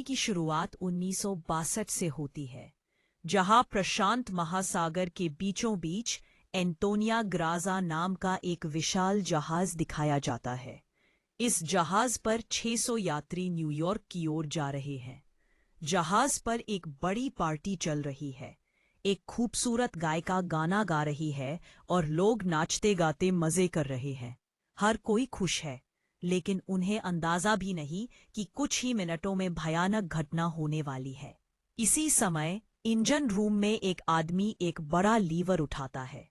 की शुरुआत 1962 से होती है, जहां प्रशांत महासागर के बीचों बीच एंटोनिया ग्राजा नाम का एक विशाल जहाज दिखाया जाता है। इस जहाज पर 600 यात्री न्यूयॉर्क की ओर जा रहे हैं। जहाज पर एक बड़ी पार्टी चल रही है। एक खूबसूरत गायिका गाना गा रही है और लोग नाचते गाते मजे कर रहे हैं। हर कोई खुश है, लेकिन उन्हें अंदाजा भी नहीं कि कुछ ही मिनटों में भयानक घटना होने वाली है। इसी समय इंजन रूम में एक आदमी एक बड़ा लीवर उठाता है।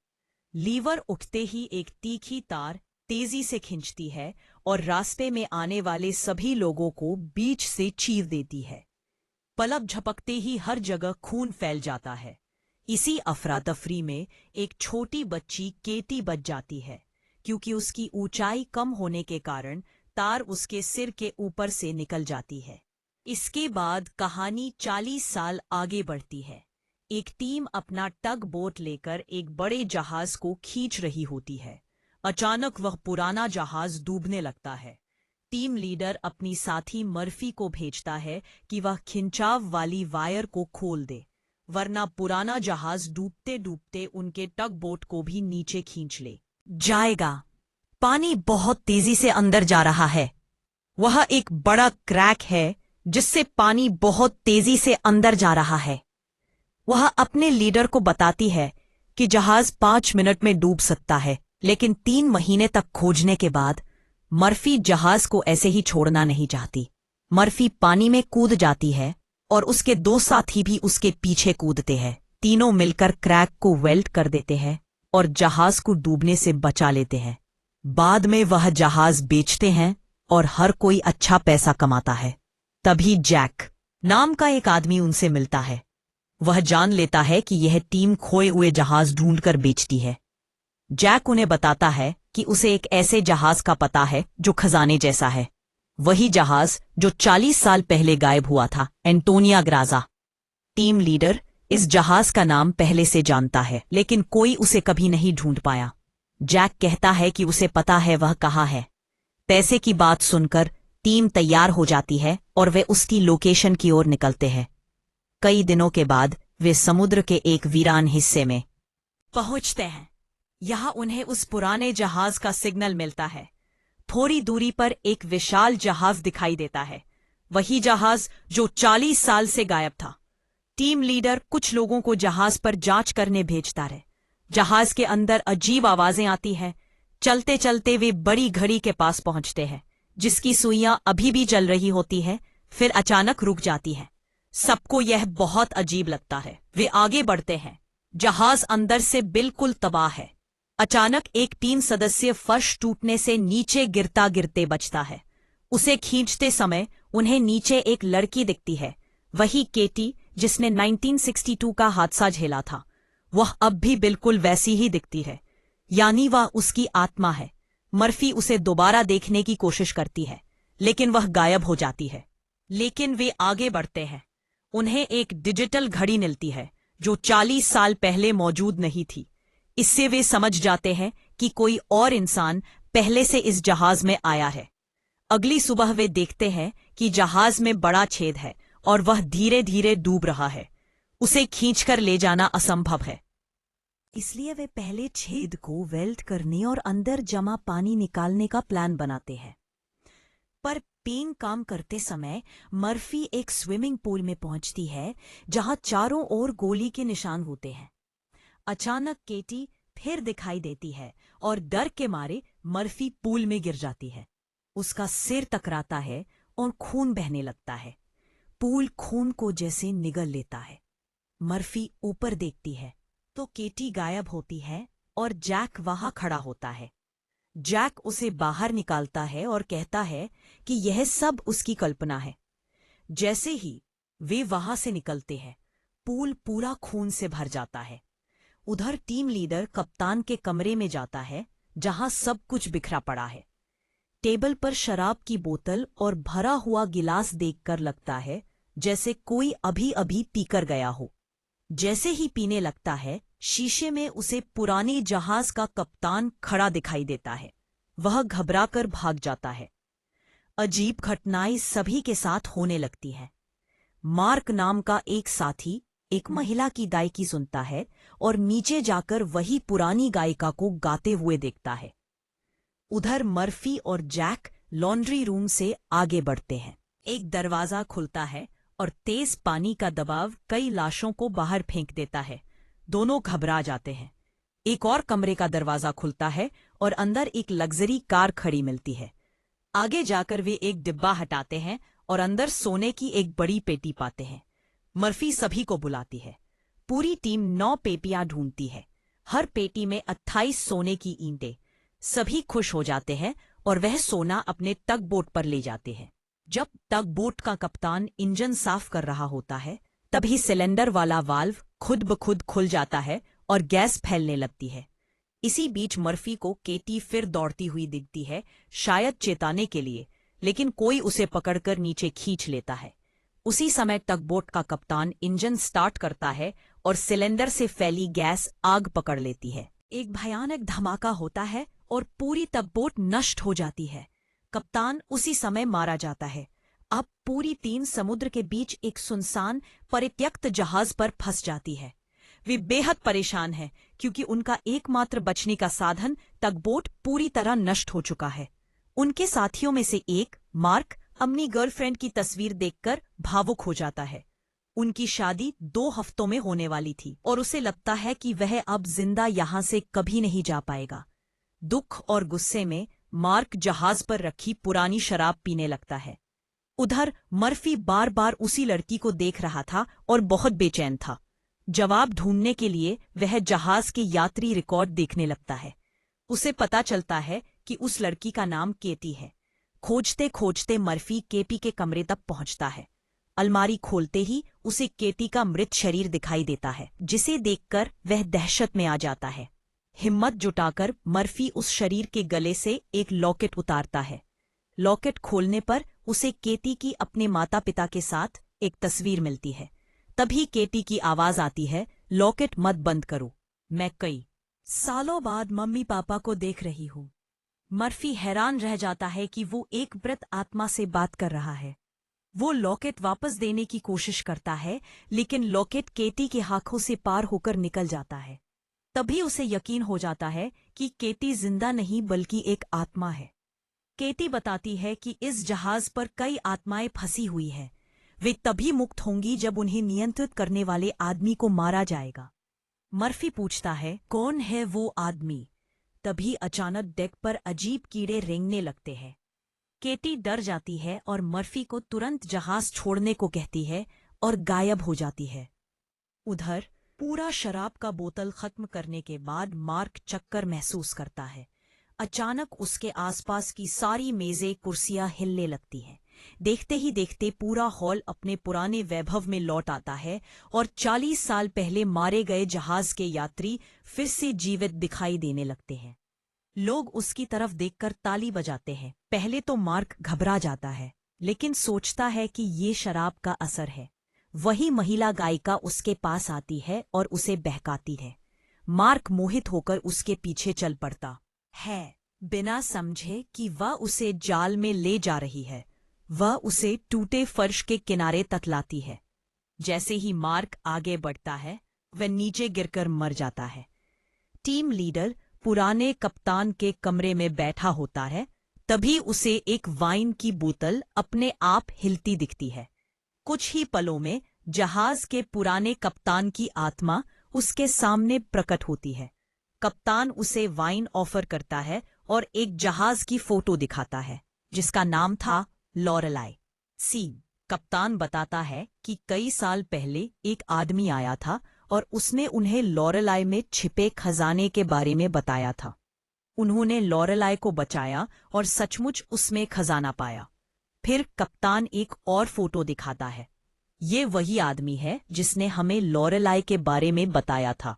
लीवर उठते ही एक तीखी तार तेजी से खींचती है और रास्ते में आने वाले सभी लोगों को बीच से चीर देती है। पलक झपकते ही हर जगह खून फैल जाता है। इसी अफरा तफरी में एक छोटी बच्ची केटी बच जाती है, क्योंकि उसकी ऊंचाई कम होने के कारण तार उसके सिर के ऊपर से निकल जाती है। इसके बाद कहानी 40 साल आगे बढ़ती है। एक टीम अपना टग बोट लेकर एक बड़े जहाज को खींच रही होती है। अचानक वह पुराना जहाज डूबने लगता है। टीम लीडर अपनी साथी मर्फी को भेजता है कि वह खिंचाव वाली वायर को खोल दे, वरना पुराना जहाज डूबते डूबते उनके टग बोट को भी नीचे खींच ले जाएगा। पानी बहुत तेजी से अंदर जा रहा है। वह एक बड़ा क्रैक है जिससे पानी बहुत तेजी से अंदर जा रहा है। वह अपने लीडर को बताती है कि जहाज 5 मिनट में डूब सकता है, लेकिन 3 महीने तक खोजने के बाद मर्फी जहाज को ऐसे ही छोड़ना नहीं चाहती। मर्फी पानी में कूद जाती है और उसके 2 साथी भी उसके पीछे कूदते हैं। तीनों मिलकर क्रैक को वेल्ड कर देते हैं और जहाज को डूबने से बचा लेते हैं। बाद में वह जहाज बेचते हैं और हर कोई अच्छा पैसा कमाता है। तभी जैक नाम का एक आदमी उनसे मिलता है। वह जान लेता है कि यह टीम खोए हुए जहाज ढूंढकर बेचती है। जैक उन्हें बताता है कि उसे एक ऐसे जहाज का पता है जो खजाने जैसा है, वही जहाज जो 40 साल पहले गायब हुआ था, एंटोनिया ग्राजा। टीम लीडर इस जहाज का नाम पहले से जानता है, लेकिन कोई उसे कभी नहीं ढूंढ पाया। जैक कहता है कि उसे पता है वह कहाँ है। पैसे की बात सुनकर टीम तैयार हो जाती है और वे उसकी लोकेशन की ओर निकलते हैं। कई दिनों के बाद वे समुद्र के एक वीरान हिस्से में पहुंचते हैं। यहां उन्हें उस पुराने जहाज का सिग्नल मिलता है। थोड़ी दूरी पर एक विशाल जहाज दिखाई देता है, वही जहाज जो 40 साल से गायब था। टीम लीडर कुछ लोगों को जहाज पर जांच करने भेजता है। जहाज के अंदर अजीब आवाजें आती हैं। चलते चलते वे बड़ी घड़ी के पास पहुंचते हैं, जिसकी सुइयां अभी भी चल रही होती है, फिर अचानक रुक जाती है। सबको यह बहुत अजीब लगता है। वे आगे बढ़ते हैं। जहाज अंदर से बिल्कुल तबाह है। अचानक एक 3 सदस्यीय फर्श टूटने से नीचे गिरता गिरते बचता है। उसे खींचते समय उन्हें नीचे एक लड़की दिखती है, वही केटी जिसने 1962 का हादसा झेला था। वह अब भी बिल्कुल वैसी ही दिखती है, यानी वह उसकी आत्मा है। मर्फी उसे दोबारा देखने की कोशिश करती है, लेकिन वह गायब हो जाती है। लेकिन वे आगे बढ़ते हैं। उन्हें एक डिजिटल घड़ी मिलती है जो 40 साल पहले मौजूद नहीं थी। इससे वे समझ जाते हैं कि कोई और इंसान पहले से इस जहाज में आया है। अगली सुबह वे देखते हैं कि जहाज में बड़ा छेद है और वह धीरे धीरे डूब रहा है। उसे खींचकर ले जाना असंभव है, इसलिए वे पहले छेद को वेल्ड करने और अंदर जमा पानी निकालने का प्लान बनाते हैं। पर पेन काम करते समय मर्फी एक स्विमिंग पूल में पहुंचती है, जहां चारों ओर गोली के निशान होते हैं। अचानक केटी फिर दिखाई देती है और डर के मारे मर्फी पूल में गिर जाती है। उसका सिर टकराता है और खून बहने लगता है। पूल खून को जैसे निगल लेता है। मर्फी ऊपर देखती है तो केटी गायब होती है और जैक वहां खड़ा होता है। जैक उसे बाहर निकालता है और कहता है कि यह सब उसकी कल्पना है। जैसे ही वे वहां से निकलते हैं, पूल पूरा खून से भर जाता है। उधर टीम लीडर कप्तान के कमरे में जाता है, जहां सब कुछ बिखरा पड़ा है। टेबल पर शराब की बोतल और भरा हुआ गिलास देखकर लगता है जैसे कोई अभी अभी पीकर गया हो। जैसे ही पीने लगता है, शीशे में उसे पुराने जहाज का कप्तान खड़ा दिखाई देता है। वह घबराकर भाग जाता है। अजीब घटनाएं सभी के साथ होने लगती हैं। मार्क नाम का एक साथी एक महिला की गायकी सुनता है और नीचे जाकर वही पुरानी गायिका को गाते हुए देखता है। उधर मर्फी और जैक लॉन्ड्री रूम से आगे बढ़ते हैं। एक दरवाजा खुलता है और तेज पानी का दबाव कई लाशों को बाहर फेंक देता है। दोनों घबरा जाते हैं। एक और कमरे का दरवाजा खुलता है और अंदर एक लग्जरी कार खड़ी मिलती है। आगे जाकर वे एक डिब्बा हटाते हैं और अंदर सोने की एक बड़ी पेटी पाते हैं। मर्फी सभी को बुलाती है। पूरी टीम 9 पेटियां ढूंढती है। हर पेटी में 28 सोने की ईंटें। सभी खुश हो जाते हैं और वह सोना अपने टग बोट पर ले जाते हैं। जब टग बोट का कप्तान इंजन साफ कर रहा होता है, तभी सिलेंडर वाला वाल्व खुद ब खुद खुल जाता है और गैस फैलने लगती है। इसी बीच मर्फी को केटी फिर दौड़ती हुई दिखती है, शायद चेताने के लिए, लेकिन कोई उसे पकड़कर नीचे खींच लेता है। उसी समय टगबोट का कप्तान इंजन स्टार्ट करता है और सिलेंडर से फैली गैस आग पकड़ लेती है। एक भयानक धमाका होता है और पूरी टगबोट नष्ट हो जाती है। कप्तान उसी समय मारा जाता है। अब पूरी टीम समुद्र के बीच एक सुनसान परित्यक्त जहाज पर फंस जाती है। वे बेहद परेशान हैं क्योंकि उनका एकमात्र बचने का साधन टगबोट पूरी तरह नष्ट हो चुका है। उनके साथियों में से एक, मार्क, अपनी गर्लफ्रेंड की तस्वीर देखकर भावुक हो जाता है। उनकी शादी 2 हफ्तों में होने वाली थी और उसे लगता है कि वह अब जिंदा यहां से कभी नहीं जा पाएगा। दुख और गुस्से में मार्क जहाज पर रखी पुरानी शराब पीने लगता है। उधर मर्फी बार बार उसी लड़की को देख रहा था और बहुत बेचैन था। जवाब ढूंढने के लिए वह जहाज के यात्री रिकॉर्ड देखने लगता है। उसे पता चलता है कि उस लड़की का नाम केटी है। खोजते खोजते मर्फी केटी के कमरे तक पहुंचता है। अलमारी खोलते ही उसे केटी का मृत शरीर दिखाई देता है, जिसे देखकर वह दहशत में आ जाता है। हिम्मत जुटाकर मर्फी उस शरीर के गले से एक लॉकेट उतारता है। लॉकेट खोलने पर उसे केटी की अपने माता पिता के साथ एक तस्वीर मिलती है। तभी केटी की आवाज आती है, लॉकेट मत बंद करो, मैं कई सालों बाद मम्मी पापा को देख रही हूँ। मर्फी हैरान रह जाता है कि वो एक मृत आत्मा से बात कर रहा है। वो लॉकेट वापस देने की कोशिश करता है, लेकिन लॉकेट केटी के हाथों से पार होकर निकल जाता है। तभी उसे यकीन हो जाता है कि केटी जिंदा नहीं बल्कि एक आत्मा है। केटी बताती है कि इस जहाज पर कई आत्माएं फंसी हुई हैं। वे तभी मुक्त होंगी जब उन्हें नियंत्रित करने वाले आदमी को मारा जाएगा। मर्फी पूछता है, कौन है वो आदमी? तभी अचानक डेक पर अजीब कीड़े रेंगने लगते हैं। केटी डर जाती है और मर्फी को तुरंत जहाज छोड़ने को कहती है और गायब हो जाती है। उधर पूरा शराब का बोतल खत्म करने के बाद मार्क चक्कर महसूस करता है। अचानक उसके आसपास की सारी मेजें कुर्सियां हिलने लगती हैं। देखते ही देखते पूरा हॉल अपने पुराने वैभव में लौट आता है और 40 साल पहले मारे गए जहाज के यात्री फिर से जीवित दिखाई देने लगते हैं। लोग उसकी तरफ देखकर ताली बजाते हैं। पहले तो मार्क घबरा जाता है, लेकिन सोचता है कि ये शराब का असर है। वही महिला गायिका उसके पास आती है और उसे बहकाती है। मार्क मोहित होकर उसके पीछे चल पड़ता है, बिना समझे कि वह उसे जाल में ले जा रही है। वह उसे टूटे फर्श के किनारे तक लाती है। जैसे ही मार्क आगे बढ़ता है, वह नीचे गिरकर मर जाता है। टीम लीडर पुराने कप्तान के कमरे में बैठा होता है। तभी उसे एक वाइन की बोतल अपने आप हिलती दिखती है। कुछ ही पलों में जहाज के पुराने कप्तान की आत्मा उसके सामने प्रकट होती है। कप्तान उसे वाइन ऑफर करता है और एक जहाज की फोटो दिखाता है, जिसका नाम था लॉरेलाई। सीन कप्तान बताता है कि कई साल पहले एक आदमी आया था और उसने उन्हें लॉरेलाई में छिपे खजाने के बारे में बताया था। उन्होंने लॉरेलाई को बचाया और सचमुच उसमें खजाना पाया। फिर कप्तान एक और फोटो दिखाता है। ये वही आदमी है जिसने हमें लॉरेलाई के बारे में बताया था।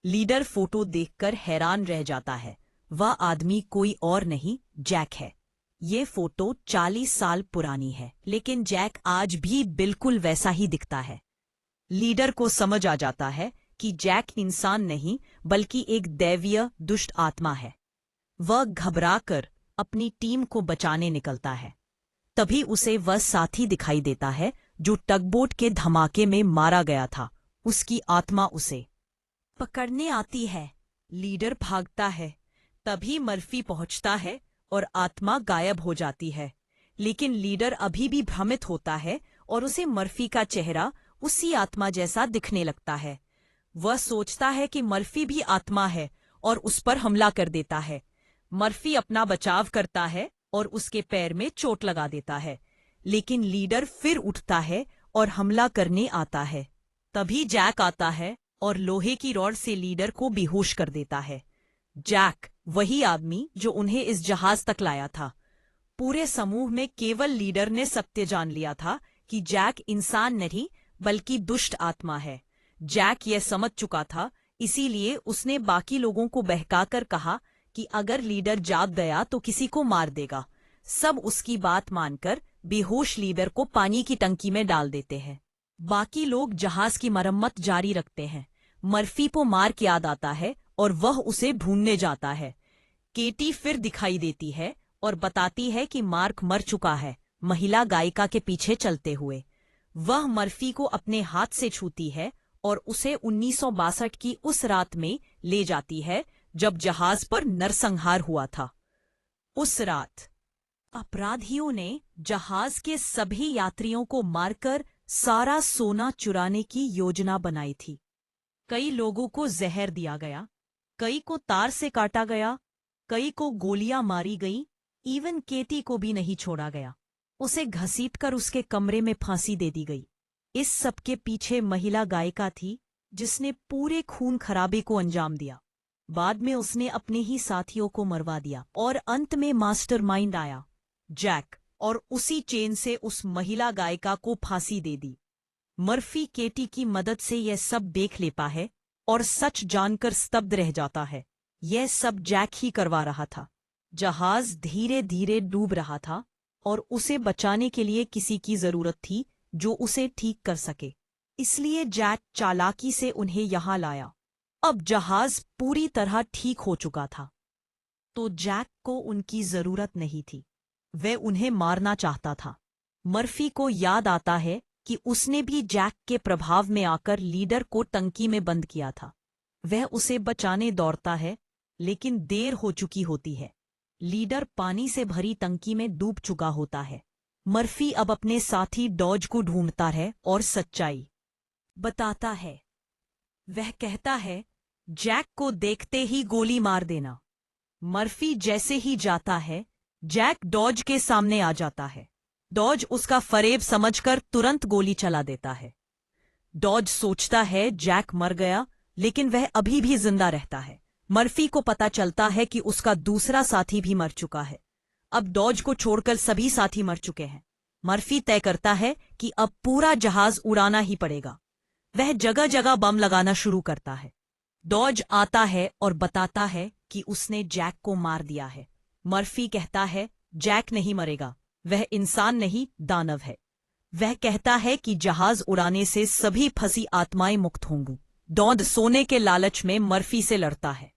लीडर फोटो देखकर हैरान रह जाता है। वह आदमी कोई और नहीं, जैक है। ये फोटो 40 साल पुरानी है, लेकिन जैक आज भी बिल्कुल वैसा ही दिखता है। लीडर को समझ आ जाता है कि जैक इंसान नहीं बल्कि एक दैवीय दुष्ट आत्मा है। वह घबराकर अपनी टीम को बचाने निकलता है। तभी उसे वह साथी दिखाई देता है जो टगबोट के धमाके में मारा गया था, उसकी आत्मा उसे पकड़ने आती है। लीडर भागता है, तभी मर्फी पहुंचता है और आत्मा गायब हो जाती है। लेकिन लीडर अभी भी भ्रमित होता है और उसे मर्फी का चेहरा उसी आत्मा जैसा दिखने लगता है। वह सोचता है कि मर्फी भी आत्मा है और उस पर हमला कर देता है। मर्फी अपना बचाव करता है और उसके पैर में चोट लगा देता है, लेकिन लीडर फिर उठता है और हमला करने आता है। तभी जैक आता है और लोहे की रॉड से लीडर को बेहोश कर देता है। जैक वही आदमी जो उन्हें इस जहाज तक लाया था। पूरे समूह में केवल लीडर ने सत्य जान लिया था कि जैक इंसान नहीं बल्कि दुष्ट आत्मा है। जैक यह समझ चुका था, इसीलिए उसने बाकी लोगों को बहकाकर कहा कि अगर लीडर जाग गया तो किसी को मार देगा। सब उसकी बात मानकर बेहोश लीडर को पानी की टंकी में डाल देते हैं। बाकी लोग जहाज की मरम्मत जारी रखते हैं। मर्फी को मार के याद आता है और वह उसे ढूंढने जाता है। केटी फिर दिखाई देती है और बताती है कि मार्क मर चुका है, महिला गायिका के पीछे चलते हुए। वह मर्फी को अपने हाथ से छूती है और उसे 1962 की उस रात में ले जाती है जब जहाज पर नरसंहार हुआ था। उस रात अपराधियों ने जहाज के सभी यात्रियों को मारकर सारा सोना चुराने की योजना बनाई थी। कई लोगों को जहर दिया गया, कई को तार से काटा गया, कई को गोलियां मारी गईं, इवन केटी को भी नहीं छोड़ा गया। उसे घसीटकर उसके कमरे में फांसी दे दी गई। इस सब के पीछे महिला गायिका थी जिसने पूरे खून खराबे को अंजाम दिया। बाद में उसने अपने ही साथियों को मरवा दिया और अंत में मास्टरमाइंड आया, जैक, और उसी चेन से उस महिला गायिका को फांसी दे दी। मर्फी केटी की मदद से यह सब देख लेता है और सच जानकर स्तब्ध रह जाता है। यह सब जैक ही करवा रहा था। जहाज धीरे धीरे डूब रहा था और उसे बचाने के लिए किसी की जरूरत थी जो उसे ठीक कर सके। इसलिए जैक चालाकी से उन्हें यहां लाया। अब जहाज पूरी तरह ठीक हो चुका था, तो जैक को उनकी जरूरत नहीं थी। वह उन्हें मारना चाहता था। मर्फी को याद आता है कि उसने भी जैक के प्रभाव में आकर लीडर को टंकी में बंद किया था। वह उसे बचाने दौड़ता है, लेकिन देर हो चुकी होती है। लीडर पानी से भरी टंकी में डूब चुका होता है। मर्फी अब अपने साथी डॉज को ढूंढता है और सच्चाई बताता है। वह कहता है, जैक को देखते ही गोली मार देना। मर्फी जैसे ही जाता है, जैक डॉज के सामने आ जाता है। डॉज उसका फरेब समझकर तुरंत गोली चला देता है। डॉज सोचता है जैक मर गया, लेकिन वह अभी भी जिंदा रहता है। मर्फी को पता चलता है कि उसका दूसरा साथी भी मर चुका है। अब डॉज को छोड़कर सभी साथी मर चुके हैं। मर्फी तय करता है कि अब पूरा जहाज उड़ाना ही पड़ेगा। वह जगह जगह बम लगाना शुरू करता है। डॉज आता है और बताता है कि उसने जैक को मार दिया है। मर्फी कहता है, जैक नहीं मरेगा, वह इंसान नहीं, दानव है। वह कहता है कि जहाज उड़ाने से सभी फंसी आत्माएं मुक्त होंगी। डॉज सोने के लालच में मर्फी से लड़ता है।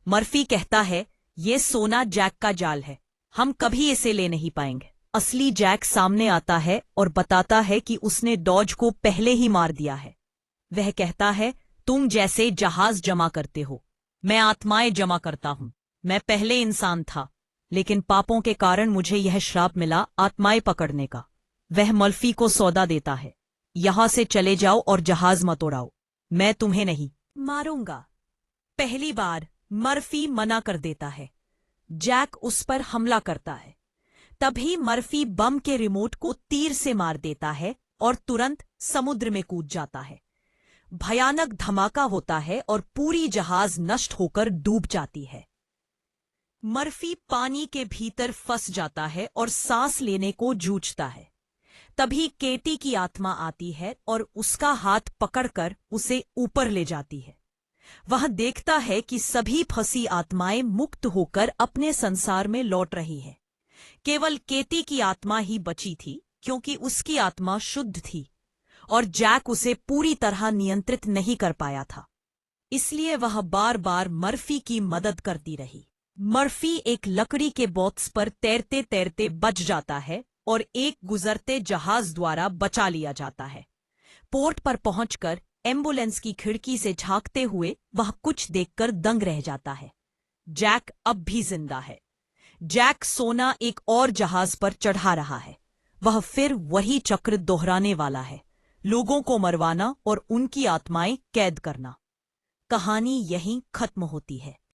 मर्फी कहता है, ये सोना जैक का जाल है, हम कभी इसे ले नहीं पाएंगे। असली जैक सामने आता है और बताता है कि उसने डॉज को पहले ही मार दिया है। वह कहता है, तुम जैसे जहाज जमा करते हो, मैं आत्माएं जमा करता हूं। मैं पहले इंसान था, लेकिन पापों के कारण मुझे यह श्राप मिला आत्माएं पकड़ने का। वह मर्फी को सौदा देता है, यहां से चले जाओ और जहाज मत उड़ाओ, मैं तुम्हें नहीं मारूंगा। पहली बार मर्फी मना कर देता है। जैक उस पर हमला करता है। तभी मर्फी बम के रिमोट को तीर से मार देता है और तुरंत समुद्र में कूद जाता है। भयानक धमाका होता है और पूरी जहाज नष्ट होकर डूब जाती है। मर्फी पानी के भीतर फंस जाता है और सांस लेने को जूझता है। तभी केटी की आत्मा आती है और उसका हाथ पकड़कर उसे ऊपर ले जाती है। वह देखता है कि सभी फंसी आत्माएं मुक्त होकर अपने संसार में लौट रही हैं। केवल केटी की आत्मा ही बची थी, क्योंकि उसकी आत्मा शुद्ध थी और जैक उसे पूरी तरह नियंत्रित नहीं कर पाया था। इसलिए वह बार बार मर्फी की मदद करती रही। मर्फी एक लकड़ी के बॉक्स पर तैरते तैरते बच जाता है और एक गुजरते जहाज द्वारा बचा लिया जाता है। पोर्ट पर पहुंचकर एम्बुलेंस की खिड़की से झांकते हुए वह कुछ देखकर दंग रह जाता है। जैक अब भी जिंदा है। जैक सोना एक और जहाज पर चढ़ा रहा है। वह फिर वही चक्र दोहराने वाला है, लोगों को मरवाना और उनकी आत्माएं कैद करना। कहानी यहीं खत्म होती है।